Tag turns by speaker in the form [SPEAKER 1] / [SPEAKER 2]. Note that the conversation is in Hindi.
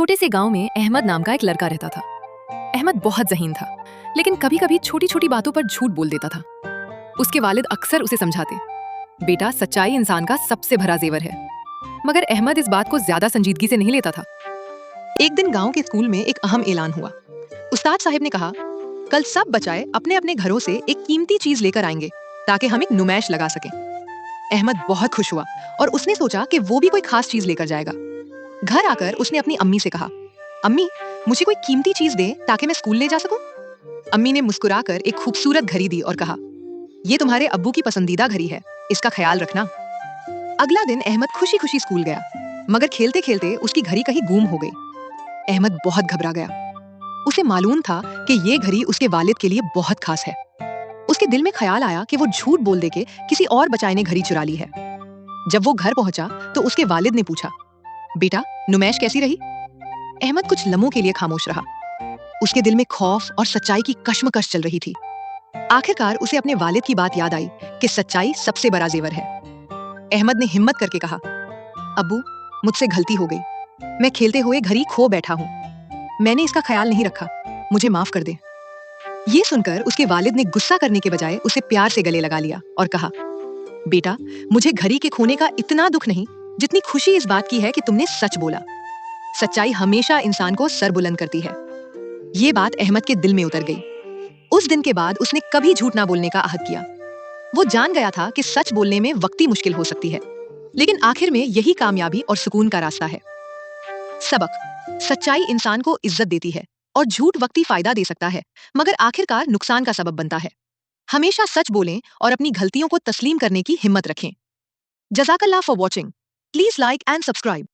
[SPEAKER 1] छोटे से गांव में अहमद नाम का एक लड़का रहता था। अहमद बहुत ज़हीन था, लेकिन कभी कभी छोटी छोटी बातों पर झूठ बोल देता था। उसके वालिद अक्सर उसे समझाते, बेटा सच्चाई इंसान का सबसे बड़ा जेवर है। मगर अहमद इस बात को ज्यादा संजीदगी से नहीं लेता था।
[SPEAKER 2] एक दिन गांव के स्कूल में एक अहम ऐलान हुआ। उस्ताद साहब ने कहा, कल सब बच्चे अपने अपने घरों से एक कीमती चीज लेकर आएंगे ताकि हम एक नुमाइश लगा सकें। अहमद बहुत खुश हुआ और उसने सोचा कि वो भी कोई खास चीज लेकर जाएगा। घर आकर उसने अपनी अम्मी से कहा, अम्मी मुझे कोई कीमती चीज दे ताकि मैं स्कूल ले जा सकूं। अम्मी ने मुस्कुराकर एक खूबसूरत घड़ी दी और कहा, ये तुम्हारे अब्बू की पसंदीदा घड़ी है, इसका ख्याल रखना। अगला दिन अहमद खुशी खुशी स्कूल गया, मगर खेलते खेलते उसकी घड़ी कहीं गुम हो गई। अहमद बहुत घबरा गया। उसे मालूम था कि ये घड़ी उसके वालिद के लिए बहुत खास है। उसके दिल में ख्याल आया कि वो झूठ बोल दे के किसी और बच्चे ने घड़ी चुरा ली है। जब वो घर पहुंचा तो उसके वालिद ने पूछा, बेटा नुमाइश कैसी रही? अहमद कुछ लम्हों के लिए खामोश रहा। उसके दिल में खौफ और सच्चाई की कश्मकश चल रही थी। आखिरकार उसे अपने वालिद की बात याद आई कि सच्चाई सबसे बड़ा जेवर है। अहमद ने हिम्मत करके कहा, अब्बू मुझसे गलती हो गई, मैं खेलते हुए घड़ी खो बैठा हूँ, मैंने इसका ख्याल नहीं रखा, मुझे माफ कर दे। ये सुनकर उसके वालिद ने गुस्सा करने के बजाय उसे प्यार से गले लगा लिया और कहा, बेटा मुझे घड़ी के खोने का इतना दुख नहीं जितनी खुशी इस बात की है कि तुमने सच बोला। सच्चाई हमेशा इंसान को सर बुलंद करती है। ये बात अहमद के दिल में उतर गई। उस दिन के बाद उसने कभी झूठ ना बोलने का अहद किया। वो जान गया था कि सच बोलने में वक्ती मुश्किल हो सकती है, लेकिन आखिर में यही कामयाबी और सुकून का रास्ता है। सबक: सच्चाई इंसान को इज्जत देती है और झूठ वक्ती फायदा दे सकता है, मगर आखिरकार नुकसान का सबब बनता है। हमेशा सच बोलें और अपनी गलतियों को तस्लीम करने की हिम्मत रखें। जज़ाकल्लाह for watching. Please like and subscribe.